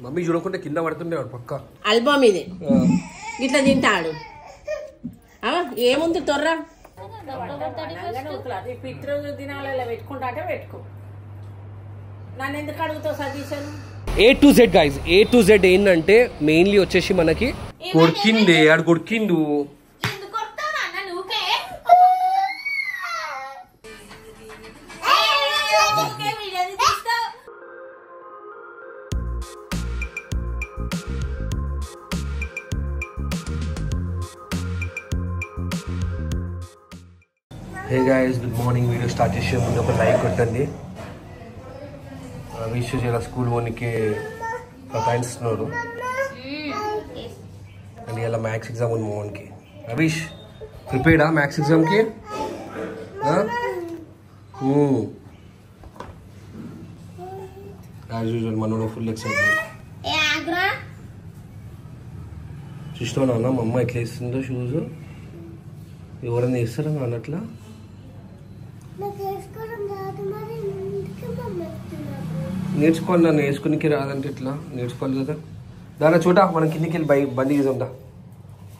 Mummy చూడకుంటే కింద పడుతుండేవాడు పక్క ఆల్బమ్ ఇది ఇట్లా తింటాడు ఏముంది తొర్రా పితృ దినాలలో పెట్టుకుంటా పెట్టుకో నన్ను ఎందుకు అడుగుతావు సతీశను A to Z guys, A to Z ఏంటంటే మెయిన్లీ వచ్చేసి మనకి కొడుకింది ఆడు కొడుకిండు hey guys good morning video start చేసే ముందు ఒక లైక్ కొట్టండి విష్ చేయాలి స్కూల్ పోనీకి సతాయిస్తున్నారు అండ్ ఇలా మ్యాథ్స్ ఎగ్జామ్ ఉంది మోహన్కి రవీష్ ప్రిపేర్డా మ్యాథ్స్ ఎగ్జామ్కి యాజ్ యూజువల్ మనోడు ఫుల్ ఎక్సైట్మెంట్ చూసినావు నాన్న మా అమ్మ ఎట్లా వేస్తుందో షూస్ ఎవరైనా వేస్తారా అన్నట్లా నేర్చుకోవాలి నన్ను వేసుకునికి రాదంటే ఇట్లా నేర్చుకోవాలి కదా దాని చూడ మనం కిందికి వెళ్ళి బండి చేద్దాం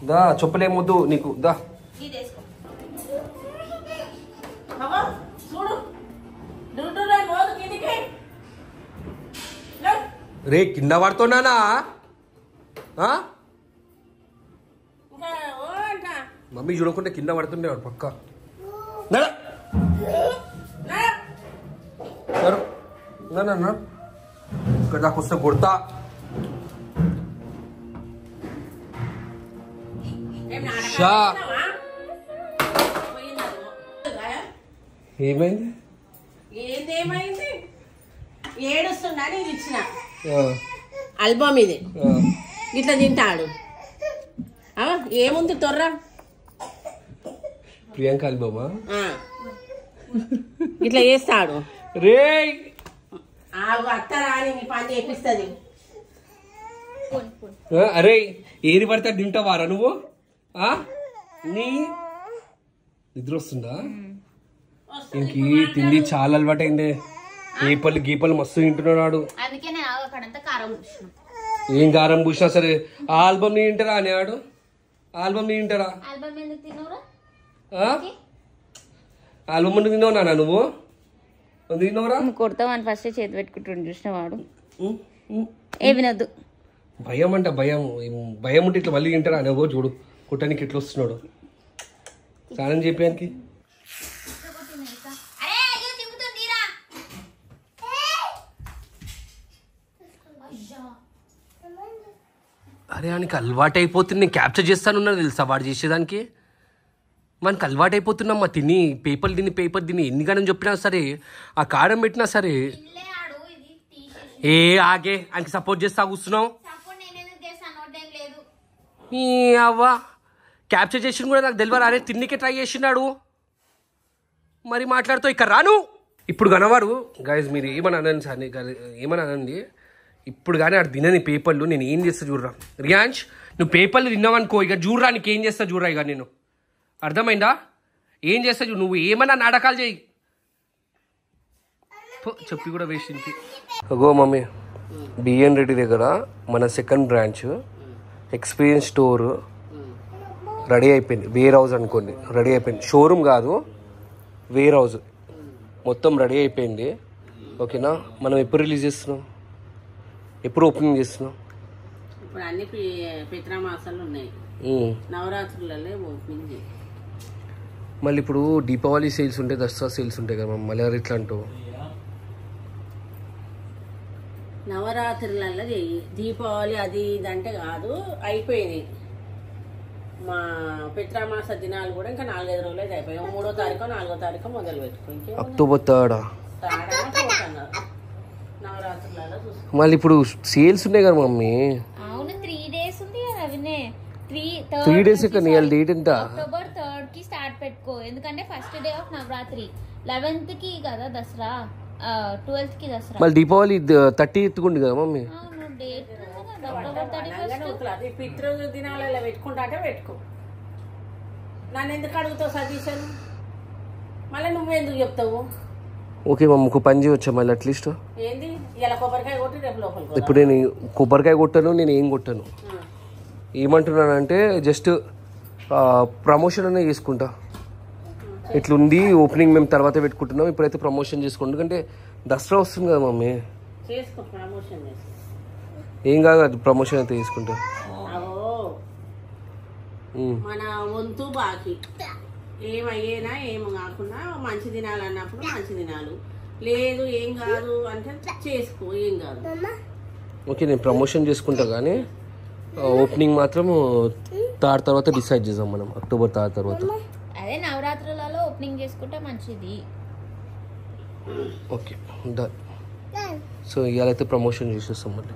దా చెప్పలేమొద్దు నీకు దా రే కింద పడుతున్నానా మమ్మీ చూడకుంటే కింద పడుతుండేవాడు పక్క ఇక్కడ దాకా వస్తే కొడతా ఏమైంది ఏందేమైంది ఏడుస్తున్నా ఇది ఇచ్చిన ఆల్బమ్ ఇది ఇట్లా తింటాడు ఏముంది తొర్రా ప్రియాంక ఆల్బమా ఇట్లా చేస్తాడు రే అత్త రాని నీ పని చేపిస్తుంది అరే ఏది పడితే తింటావారా నువ్వు నీ నిద్ర వస్తుందా ఇంక తిండి చాలా అలవాటైందే గీపలు గీపలు మస్తు తింటున్నాడు ఏం కారం పూసినా సరే ఆల్బమ్ నీ తింటారా అనేవాడు ఆల్బమ్ నీ తింటారా ఆల్బమ్ ముందు తిన్నావు నాన్న నువ్వు కొడతామని ఫస్ట్ చేతి పెట్టుకుంటుండు చూసిన వాడు ఏ వినొద్దు భయం అంట భయం భయం ఉంటే ఇట్లా మళ్ళీ తింటారా అనేవో చూడు కుట్టానికి ఇట్లా వస్తున్నాడు స్నానం చెప్పానికి అరే ఆయనకి అలవాటు అయిపోతుంది నేను క్యాప్చర్ చేస్తానున్నా తెలుసా వాడు చేసేదానికి మనకి అలవాటు అయిపోతున్నామ్మా తిని పేపర్ తిని ఎన్ని గణం చెప్పినా సరే ఆ కారం పెట్టినా సరే ఏ ఆగే ఆయనకి సపోర్ట్ చేస్తా కూర్చున్నావు అవ్వ క్యాప్చర్ చేసిన కూడా నాకు తెలియదు అరే తిన్నికే ట్రై చేసినాడు మరి మాట్లాడుతూ ఇక్కడ రాను ఇప్పుడు కనవాడు గైజ్ మీరు ఏమని అనండి ఇప్పుడు కానీ ఆడు తినని పేపర్లు నేను ఏం చేస్తా చూడరా రియాన్స్ నువ్వు పేపర్లు తిన్నావనుకో ఇక చూడరా నీకు ఏం చేస్తా చూడరా ఇక నేను అర్థమైందా ఏం చేస్తా చూడు నువ్వు ఏమన్నా నాటకాలు చేయి చెప్పి కూడా వేసింది అగో మమ్మీ బిఎన్ రెడ్డి దగ్గర మన second branch experience store ready అయిపోయింది వేర్ హౌస్ అనుకోండి రెడీ అయిపోయింది షోరూమ్ కాదు వేర్ హౌస్ మొత్తం రెడీ అయిపోయింది ఓకేనా మనం ఎప్పుడు రిలీజ్ చేస్తున్నాం ఎప్పుడు ఓపెనింగ్ చేస్తున్నాం ఇప్పుడు అన్ని పిత్రామాసాలు ఉన్నాయి నవరాత్రులలో ఓపెనింగ్ చేయి మళ్ళీ ఇప్పుడు దీపావళి సేల్స్ ఉంటాయి దసరా సేల్స్ ఉంటాయి కదా మళ్ళీ ఎట్లా అంటావు నవరాత్రులలో చెయ్యి దీపావళి అది ఇదంటే కాదు అయిపోయింది మా పిత్రామాస దినాలు కూడా ఇంకా 4-5 రోజులు అయిపోయాయి 3వ తారీఖు 4వ తారీఖు మొదలు పెట్టుకో అక్టోబర్ 3 నవరాత్రులలో మళ్ళీ ఇప్పుడు సేల్స్ ఉన్నాయి కదా మమ్మీ అవును 3 days ఉంది కదా అవినే 3 days కానీ ఇవాళ డేట్ ఎంత అక్టోబర్ 3 కి స్టార్ట్ పెట్టుకో ఎందుకంటే first day of Navratri 11th కి కదా దసరా 12th కి దసరా మళ్ళీ దీపావళి 30th ఉంది కదా మమ్మీ అవును డేట్ అక్టోబర్ 31 పితృ దినాలలో పెట్టుకుంటా పెట్టుకో నన్ను ఎందుకు అడుగుతావు సతీశను మళ్ళీ నువ్వు ఎందుకు చెప్తావు ఓకే మమ్మీ ఒక పని చేయవచ్చా మళ్ళీ అట్లీస్ట్ ఏంది ఇలా కొబ్బరికాయ కొట్టి రేపు లోపలికి ఇప్పుడు నేను కొబ్బరికాయ కొట్టాను, నేను ఏం కొట్టాను. ఏమంటున్నానంటే జస్ట్ ప్రమోషన్ అనే చేసుకుంటా. ఇట్లుంది ఓపెనింగ్ మేము తర్వాత పెట్టుకుంటున్నాం, ఇప్పుడైతే ప్రమోషన్ చేసుకోండి. ఎందుకంటే దసరా వస్తుంది కదా మమ్మీ, ఏం కాదు అది ప్రమోషన్ అయితే చేసుకుంటా. మన వంతు బాకి ఏమయ్యేనా ఏం కాకుండా మంచి దినాలు అన్నప్పుడు మంచి దినాలు, లేదు ఏం కాదు అంటే చేసుకో, ఏం కాదు. ఓకే నేను ప్రమోషన్ చేసుకుంటా, కానీ ఓపెనింగ్ మాత్రం తర్వాత డిసైడ్ చేద్దాం మనం, అక్టోబర్ తర్వాత. అదే నవరాత్రులలో ఓపెనింగ్ చేసుకుంటే మంచిది. Okay done. సో ఇవాళ అయితే ప్రమోషన్ చేసేస్తాం మళ్ళీ.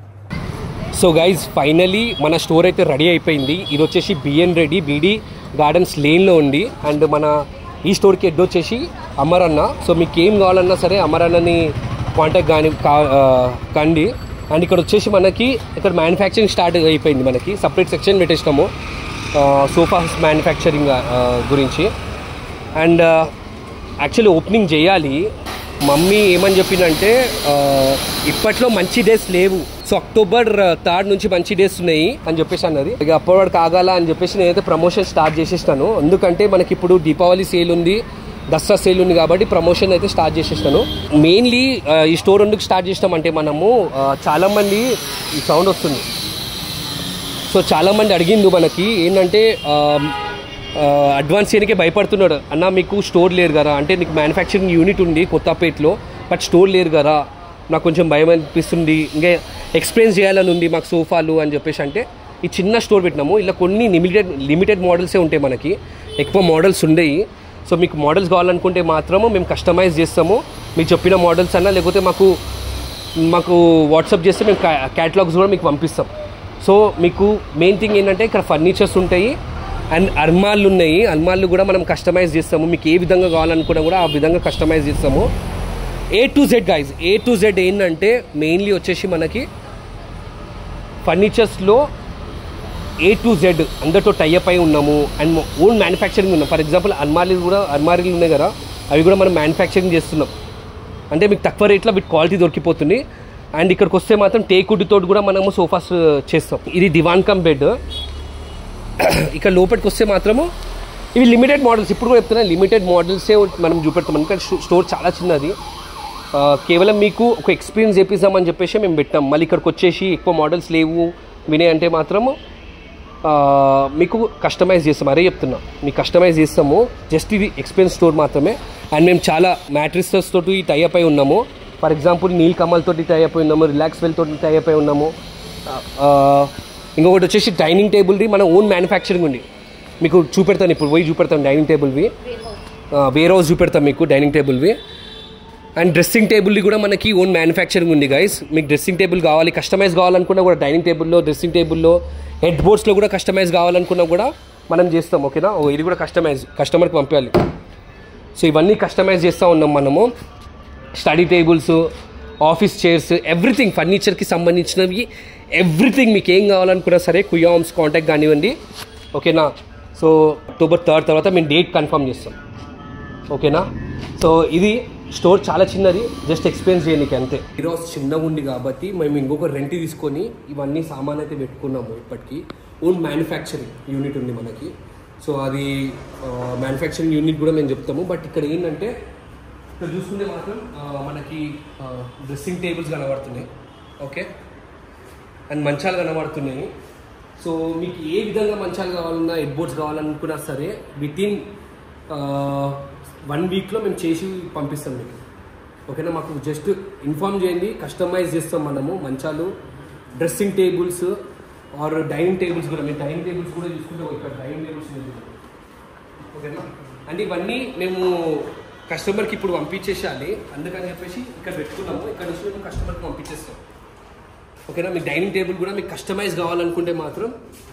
సో గైజ్ ఫైనలీ మన స్టోర్ అయితే రెడీ అయిపోయింది. ఇది వచ్చేసి బిఎన్ రెడ్డి బీడీ గార్డెన్స్ లేన్లో ఉంది. అండ్ మన ఈ స్టోర్కి హెడ్ వచ్చేసి అమర్ అన్న. సో మీకు ఏం కావాలన్నా సరే అమర్ అన్నని కాంటాక్ట్ కండి. అండ్ ఇక్కడ వచ్చేసి మనకి ఇక్కడ మ్యానుఫ్యాక్చరింగ్ స్టార్ట్ అయిపోయింది. మనకి సపరేట్ సెక్షన్ పెట్టేసినాము సోఫాస్ మ్యానుఫ్యాక్చరింగ్ గురించి. అండ్ యాక్చువల్లీ ఓపెనింగ్ చేయాలి. మమ్మీ ఏమని చెప్పిందంటే ఇప్పట్లో మంచి డేస్ లేవు, సో అక్టోబర్ 3 నుంచి మంచి డేస్ ఉన్నాయి అని చెప్పేసి అన్నది. ఇక అప్పటి కాగాల అని చెప్పేసి నేనైతే ప్రమోషన్ స్టార్ట్ చేసేస్తాను. ఎందుకంటే మనకి ఇప్పుడు దీపావళి సేల్ ఉంది, దసరా సేల్ ఉంది కాబట్టి ప్రమోషన్ అయితే స్టార్ట్ చేసేస్తాను. మెయిన్లీ ఈ స్టోర్ ఎందుకు స్టార్ట్ చేస్తామంటే మనము చాలామంది ఈ సౌండ్ వస్తుంది. సో చాలామంది అడిగిండు మనకి ఏంటంటే అడ్వాన్స్ చేయడానికే భయపడుతున్నాడు. అన్న మీకు స్టోర్ లేరు కదా, అంటే నీకు మ్యానుఫ్యాక్చరింగ్ యూనిట్ ఉంది కొత్తపేటలో, బట్ స్టోర్ లేరు కదా, నాకు కొంచెం భయం అనిపిస్తుంది, ఇంకా ఎక్స్ప్లెయిన్ చేయాలని ఉంది మాకు సోఫాలు అని చెప్పేసి. అంటే ఈ చిన్న స్టోర్ పెట్టినాము. ఇలా కొన్ని లిమిటెడ్ మోడల్సే ఉంటాయి, మనకి ఎక్కువ మోడల్స్ ఉండేవి. సో మీకు మోడల్స్ కావాలనుకుంటే మాత్రము మేము కస్టమైజ్ చేస్తాము. మీకు చెప్పిన మోడల్స్ అన్నా లేకపోతే మాకు వాట్సాప్ చేస్తే మేము క్యాటలాగ్స్ కూడా మీకు పంపిస్తాం. సో మీకు మెయిన్ థింగ్ ఏంటంటే ఇక్కడ ఫర్నిచర్స్ ఉంటాయి అండ్ అల్మార్లు ఉన్నాయి. అల్మార్లు కూడా మనం కస్టమైజ్ చేస్తాము. మీకు ఏ విధంగా కావాలనుకున్నా కూడా ఆ విధంగా కస్టమైజ్ చేస్తాము. A to Z guys, A to Z ఏంటంటే మెయిన్లీ వచ్చేసి మనకి ఫర్నిచర్స్లో A to Z అందరితో టైఅప్ అయి ఉన్నాము అండ్ ఓన్ మ్యానుఫ్యాక్చరింగ్ ఉన్నాం. ఫర్ ఎగ్జాంపుల్ అల్మారీలు ఉన్నాయి కదా, అవి కూడా మనం మ్యానుఫ్యాక్చరింగ్ చేస్తున్నాం. అంటే మీకు తక్కువ రేట్లో వీటి క్వాలిటీ దొరికిపోతుంది. అండ్ ఇక్కడికి వస్తే మాత్రం టేకుడ్తో కూడా మనము సోఫాస్ చేస్తాం. ఇది దివాన్ కమ్ బెడ్. ఇక్కడ లోపలికి వస్తే మాత్రము ఇవి లిమిటెడ్ మోడల్స్, ఇప్పుడు కూడా చెప్తున్నా లిమిటెడ్ మోడల్సే మనం చూపెడతాం. ఎందుకంటే స్టోర్ చాలా చిన్నది, కేవలం మీకు ఒక ఎక్స్పీరియన్స్ చేపిస్తామని చెప్పేసి మేము పెట్టాం. మళ్ళీ ఇక్కడికి వచ్చేసి ఎక్కువ మోడల్స్ లేవు వినే అంటే మాత్రము మీకు కస్టమైజ్ చేస్తాం. అరే చెప్తున్నా మీకు కస్టమైజ్ చేస్తాము. జస్ట్ ఇది ఎక్స్పీరియన్స్ స్టోర్ మాత్రమే. అండ్ మేము చాలా మ్యాట్రిసెస్ తోటి టైఅప్ అయి ఉన్నాము. ఫర్ ఎగ్జాంపుల్ నీల్ కమల్ తోటి టైఅప్ అయి ఉన్నాము, రిలాక్స్ వెల్ తోటి టైఅప్ అయి ఉన్నాము. ఇంకొకటి వచ్చేసి డైనింగ్ టేబుల్ది మన ఓన్ మ్యానుఫ్యాక్చరింగ్ ఉంది. మీకు చూపెడతాను, ఇప్పుడు పోయి చూపెడతాను డైనింగ్ టేబుల్వి, వేర్ హౌస్ చూపెడతాం మీకు డైనింగ్ టేబుల్వి. అండ్ డ్రెస్సింగ్ టేబుల్ది కూడా మనకి ఓన్ మ్యానుఫ్యాక్చరింగ్ ఉంది గైస్. మీకు డ్రెస్సింగ్ టేబుల్ కావాలి, కస్టమైజ్ కావాలనుకున్నా కూడా డైనింగ్ టేబుల్లో, డ్రెస్సింగ్ టేబుల్లో, హెడ్ బోర్డ్స్లో కూడా కస్టమైజ్ కావాలనుకున్నా కూడా మనం చేస్తాం. ఓకేనా, ఇది కూడా కస్టమర్కి పంపించాలి. సో ఇవన్నీ కస్టమైజ్ చేస్తూ ఉన్నాం మనము. Study tables, office chairs, everything ఫర్నిచర్కి సంబంధించినవి ఎవ్రీథింగ్ మీకు ఏం కావాలనుకున్నా సరే కుయామ్స్ కాంటాక్ట్ కానివ్వండి. ఓకేనా. సో అక్టోబర్ 3 తర్వాత మేము డేట్ కన్ఫర్మ్ చేస్తాం. ఓకేనా. సో ఇది స్టోర్ చాలా చిన్నది, జస్ట్ ఎక్స్ప్లెయిన్ చేయడానికి అంతే. ఈరోజు చిన్నగా ఉంది కాబట్టి మేము ఇంకొక రెంట్ తీసుకొని ఇవన్నీ సామాన్ అయితే పెట్టుకున్నాము. ఇప్పటికీ ఓన్ మ్యానుఫ్యాక్చరింగ్ యూనిట్ ఉంది మనకి. సో అది మ్యానుఫ్యాక్చరింగ్ యూనిట్ కూడా మేము చెప్తాము. బట్ ఇక్కడ ఏంటంటే ఇక్కడ చూసుకుంటే మాత్రం మనకి డ్రెస్సింగ్ టేబుల్స్ కనబడుతున్నాయి. ఓకే, అండ్ మంచాలు కనబడుతున్నాయి. సో మీకు ఏ విధంగా మంచాలు కావాలన్నా, హెడ్ బోర్డ్స్ కావాలనుకున్నా సరే వితిన్ 1 వీక్లో మేము చేసి పంపిస్తాం మీకు. ఓకేనా, మాకు జస్ట్ ఇన్ఫార్మ్ చేయండి, కస్టమైజ్ చేస్తాం మనము. మంచాలు, dressing tables or dining tables కూడా, మేము డైనింగ్ టేబుల్స్ కూడా చూసుకుంటే ఇక్కడ డైనింగ్ టేబుల్స్. ఓకేనా. అంటే ఇవన్నీ మేము కస్టమర్కి ఇప్పుడు పంపించేసేయాలి, అందుకని చెప్పేసి ఇక్కడ పెట్టుకున్నాము. ఇక్కడ నుంచి మేము కస్టమర్కి పంపించేస్తాం. ఓకేనా. మీ డైనింగ్ టేబుల్ కూడా మీకు కస్టమైజ్ కావాలనుకుంటే మాత్రం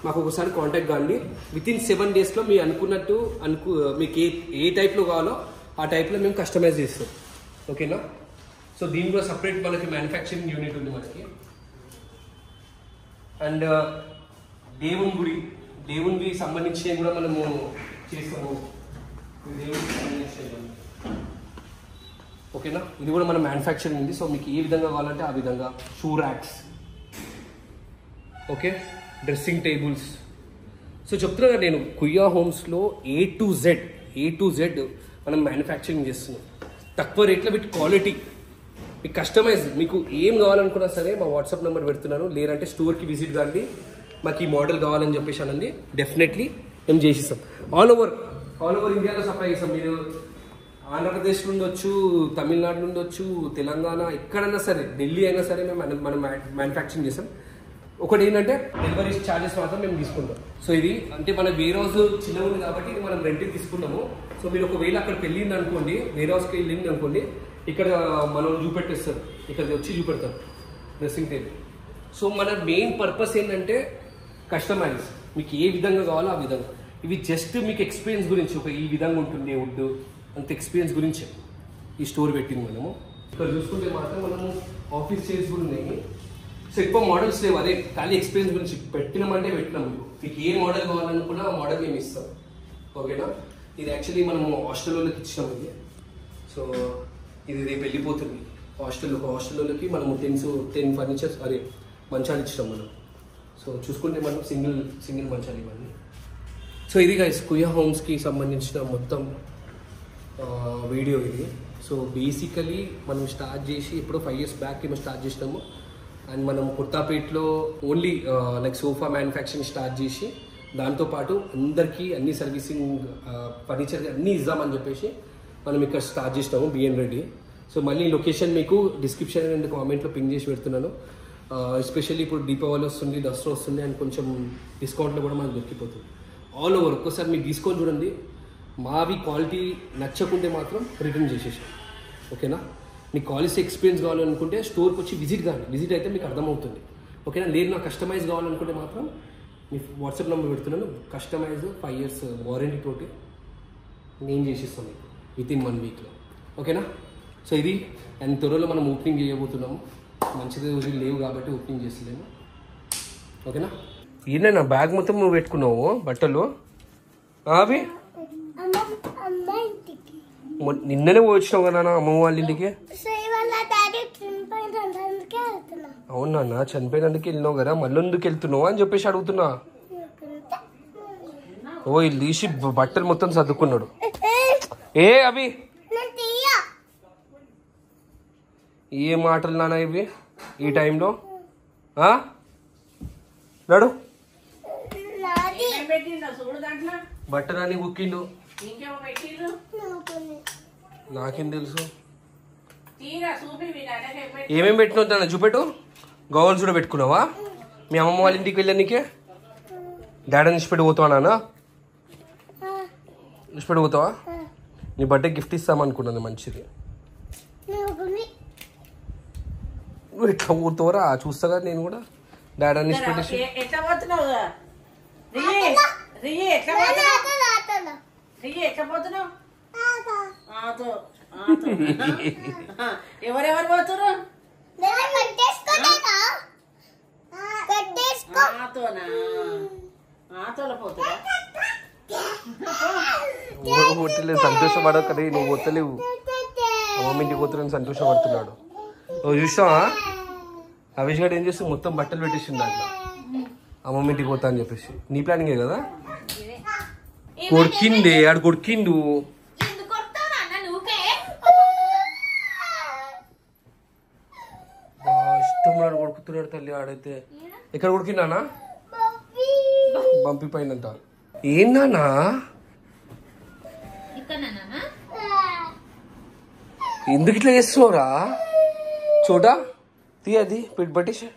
మాకు ఒకసారి కాంటాక్ట్ కాండి. వితిన్ 7 డేస్లో మీరు అనుకున్నట్టు మీకు ఏ టైప్లో కావాలో ఆ టైప్లో మేము కస్టమైజ్ చేస్తాం. ఓకేనా. సో దీని కూడా సపరేట్ మనకి మ్యానుఫ్యాక్చరింగ్ యూనిట్ ఉంది మనకి. అండ్ దేవునికి సంబంధించినవి కూడా మనము చేస్తాము. దేవునికి సంబంధించినవి ఓకేనా. ఇది కూడా మన మ్యానుఫ్యాక్చరింగ్ ఉంది. సో మీకు ఏ విధంగా కావాలంటే ఆ విధంగా. Shoe racks, okay, dressing tables. So చెప్తున్నా కదా నేను, కుయ్యా హోమ్స్లో A to Z మనం మ్యానుఫ్యాక్చరింగ్ చేస్తున్నాం. తక్కువ రేట్లో విత్ క్వాలిటీ. మీకు కస్టమైజ్, మీకు ఏం కావాలనుకున్నా సరే మా వాట్సాప్ నెంబర్ పెడుతున్నాను. లేదంటే స్టోర్కి విజిట్ కానీ మాకు ఈ మోడల్ కావాలని చెప్పేసి అనండి, డెఫినెట్లీ మేము చేసిస్తాం. ఆల్ ఓవర్ ఇండియాలో సప్లై చేస్తాం. మీరు ఆంధ్రప్రదేశ్ నుండి వచ్చు, తమిళనాడు నుండి వచ్చు, తెలంగాణ, ఎక్కడైనా సరే, ఢిల్లీ అయినా సరే మనం మ్యానుఫ్యాక్చరింగ్ చేస్తాం. ఒకటి ఏంటంటే డెలివరీ ఛార్జెస్ మాత్రం మేము తీసుకుంటాం. సో ఇది అంటే మన వేర్ హౌస్ చిన్నగా ఉంది కాబట్టి ఇది మనం రెంట్కి తీసుకున్నాము. సో మీరు ఒకవేళ అక్కడికి వెళ్ళింది అనుకోండి, వేర్ హౌస్కి వెళ్ళింది అనుకోండి, ఇక్కడ మనం చూపెట్టేస్తారు, ఇక్కడికి వచ్చి చూపెడతారు డ్రెస్సింగ్ టేబుల్. సో మన మెయిన్ పర్పస్ ఏంటంటే కస్టమైజ్, మీకు ఏ విధంగా కావాలో ఆ విధంగా. ఇవి జస్ట్ మీకు ఎక్స్పీరియన్స్ గురించి, ఒక ఈ విధంగా ఉంటుంది వుడ్ అంత ఎక్స్పీరియన్స్ గురించి ఈ స్టోర్ పెట్టింది మనము. ఇక్కడ చూసుకుంటే మాత్రం మనము ఆఫీస్ చైర్స్ కూడా ఉన్నాయి. సో ఎక్కువ మోడల్స్ లేవు, అదే ఖాళీ ఎక్స్పీరియన్స్ గురించి పెట్టినామంటే పెట్టినాము. మీకు ఏ మోడల్ కావాలనుకున్నా ఆ మోడల్ మేము ఇస్తాం, ఓకేనా. ఇది యాక్చువల్లీ మనము హాస్టల్లోకి ఇచ్చినాము ఇది. సో ఇది రేపు వెళ్ళిపోతుంది హాస్టల్లోకి మనము 10 ఫర్నిచర్స్ అదే మంచాలు ఇచ్చినాం మనం. సో చూసుకుంటే మనం సింగిల్ మంచాలు ఇవన్నీ. సో ఇది గైస్ కుయ్యా హోమ్స్కి సంబంధించిన మొత్తం వీడియో ఇది. సో బేసికలీ మనం స్టార్ట్ చేసి ఇప్పుడు 5 years బ్యాక్ మేము స్టార్ట్ చేసినాము. అండ్ మనం కొత్తపేటలో only like sofa manufacturing start చేసి దాంతోపాటు అందరికీ అన్ని సర్వీసింగ్ ఫర్నిచర్ అన్నీ ఇద్దామని చెప్పేసి మనం ఇక్కడ స్టార్ట్ చేసినాము బిఎన్ రెడ్డి. సో మళ్ళీ లొకేషన్ మీకు డిస్క్రిప్షన్ అండ్ కామెంట్లో పింగ్ చేసి పెడుతున్నాను. ఎస్పెషల్లీ ఇప్పుడు దీపావళి వస్తుంది, దసరా వస్తుంది, అండ్ కొంచెం డిస్కౌంట్లో కూడా మనకు దొరికిపోతుంది. ఆల్ ఓవర్ ఒక్కసారి మీకు తీసుకొని చూడండి. మావి క్వాలిటీ నచ్చకుంటే మాత్రం రిటర్న్ చేసేసాం, ఓకేనా. మీకు క్వాలిటీ ఎక్స్పీరియన్స్ కావాలనుకుంటే స్టోర్కి వచ్చి విజిట్ కానీ, విజిట్ అయితే మీకు అర్థమవుతుంది, ఓకేనా. లేదు నాకు కస్టమైజ్ కావాలనుకుంటే మాత్రం మీ వాట్సాప్ నెంబర్ పెడుతున్నాను. కస్టమైజ్ 5 years వారంటీ తోటి నేను చేసిస్తాను మీకు వితిన్ 1 weekలో, ఓకేనా. సో ఇది అండ్ త్వరలో మనం ఓపెనింగ్ చేయబోతున్నాము. మంచిది రోజులు లేవు కాబట్టి ఓపెనింగ్ చేస్తలేము, ఓకేనా. ఈయన నా బ్యాగ్ మొత్తం నువ్వు పెట్టుకున్నావు బట్టలు అవి. నిన్ననే వచ్చినావు కదా అమ్మమ్మ వాళ్ళ ఇంటికి. అవునా, చనిపోయినందుకు వెళ్ళినావు కదా, మళ్ళీ ఎందుకు వెళ్తున్నావు అని చెప్పేసి అడుగుతున్నా. ఓ ఇది తీసి బట్టలు మొత్తం సర్దుకున్నాడు. ఏ అవి ఏ మాటలు నాన్న ఇవి ఈ టైంలో? నడు బట్టలు అని కుక్కిండు, నాకేం తెలుసు. ఏమేమి పెట్టినా చూపెట్టు. గౌన్స్ కూడా పెట్టుకున్నావా? మీ అమ్మమ్మ వాళ్ళ ఇంటికి వెళ్ళానికే డాడీ నిష్పెట్టి పోతావా నాన్న? నిష్పెట్టి పోతావా? నీ బర్త్డే గిఫ్ట్ ఇస్తామనుకున్నాను, మంచిది. నువ్వు ఎట్లా పోతావరా చూస్తాగా నేను కూడా. డాడీ నిష్పెట్టేసి ఎవరెవరు పోతురు? సంతోషపడకరే, నువ్వు పోతలేవు. అమ్మమ్మ ఇంటికి పోతారని సంతోషపడుతున్నాడు. నువ్వు చూసావా అవిష్ గారు ఏం చేస్తే మొత్తం బట్టలు పెట్టేసింది దాంట్లో, అమ్మమ్మ ఇంటికి పోతా అని చెప్పేసి. నీ ప్లానింగే కదా. కొడుకింది ఆడు, కొడుకిండు. ఇష్టం కొడుకుతున్నాడు తల్లి ఆడైతే. ఎక్కడ కొడుకిందానా? బంపి పైన. ఏందానా ఎందుకు ఇట్లా చేస్తున్నావురా? చూడా తీ అది పెట్టి పట్టేసి.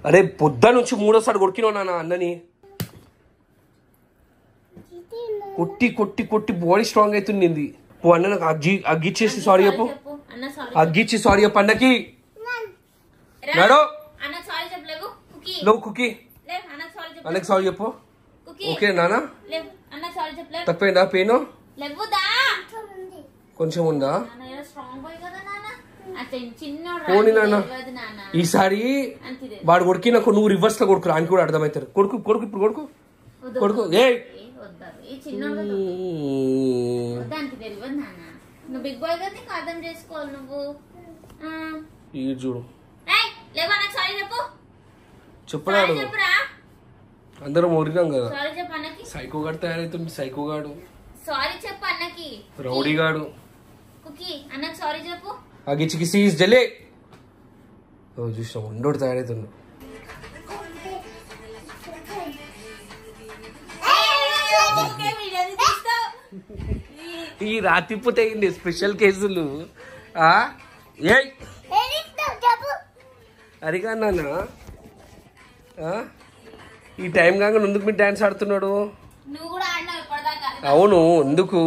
అరే పొద్దు నుంచి 3వ కొడుకినావు నాన్న అన్నని. కొట్టి కొట్టి కొట్టి బాడీ స్ట్రాంగ్ అవుతుంది. అన్న నాకు అగ్గిచ్చేసి సారీ చెప్పు. అగ్గిచ్చి సారీ చెప్పు అన్నకి. నడు నువ్వు కుకి అన్నకి సారీ చెప్పు. ఓకే నాన్న, తక్కువైందా పెయిన్? కొంచెం ఉందా? పోనీ నాన్న, ఈసారి వాడు కొడుకి నాకు నువ్వు రివర్స్ లో కొడుకు, ఆయనకి కూడా అర్థమవుతారు. కొడుకు కొడుకు ఇప్పుడు కొడుకు కొడుకు. ఏ చిన్నోడు దానికి తెలియదు నాన్న. నువ్వు బిగ్ బాయ్ కదా, నీకు అర్థం చేసుకోవాలి నువ్వు. ఈ చూడు లేవా, నాకు సారీ చెప్పు. చెప్పడాడు చెప్పురా, అందరం ఊరినాం కదా. సారీ చెప్పు అన్నకి. సైకో గాడు తయారైతుంది. సైకో గాడు, సారీ చెప్పు అన్నకి. రౌడీ గాడు. కుకి అన్నకి సారీ చెప్పు. ఆ గిచ్చికి సీజ్ జల్లే చూసాం ఉండోడు తయారైతుండు. ఈ రాతిపోతే స్పెషల్ కేసులు అరిగా నాన్న ఈ టైం కాగా ఎందుకు మీరు డాన్స్ ఆడుతున్నాడు? నువ్వు కూడా ఆడినావు ఇప్పటిదాకా. అవును, ఎందుకు?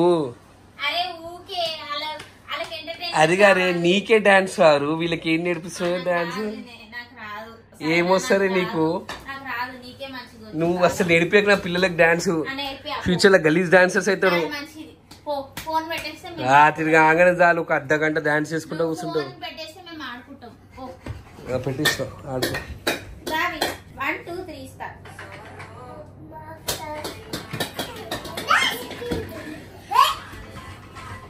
అరే ఊకే వాళ్ళకి ఎంటర్టైన్. అరిగారే నీకే డాన్స్ ఆరు, వీళ్ళకి ఏం నేర్పిస్తావు డాన్స్? నాకు రాదు. ఏమొస్తారే నీకు? నాకు రాదు, నీకే మంచిగా. నువ్వు అసలు నేర్పియక నా పిల్లలకి డాన్స్, ఫ్యూచర్ లో గలీజ్ డాన్సర్స్ అవుతారు. మంచిది. ఫోన్ పెట్టేస్తే రాత్రి కాగానే చాలు ఒక అర్ధ గంట డాన్స్ చేసుకుంటా కూర్చుంటావు. పెట్టేస్తే మేము ఆడుకుంటాం. పెట్టిస్తావు ఆడుకో. 1 2 3 ఇస్తా.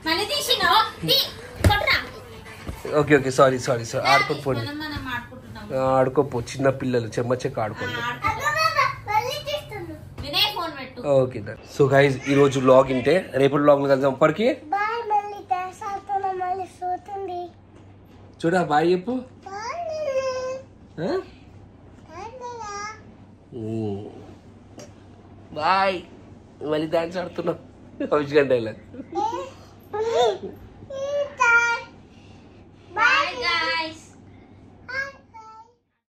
మళ్ళీ తీసినావు. Okay okay sorry sorry sorry ఆడుకోపోండి. మనం ఆడుకుంటున్నాం. ఆడుకోపో, చిన్న పిల్లలు చెమ్మచెక్క ఆడుకోండి. వినయ్ ఫోన్ పెట్టు. ఓకే సో గైజ్ ఈ రోజు వ్లాగ్ ఇంతే. రేపు వ్లాగ్ లో కలుద్దాం. అప్పటికి చూడా బాయ్ చెప్పు. బాయ్. మళ్ళీ డాన్స్ ఆడుతున్నాం. 1 గంటల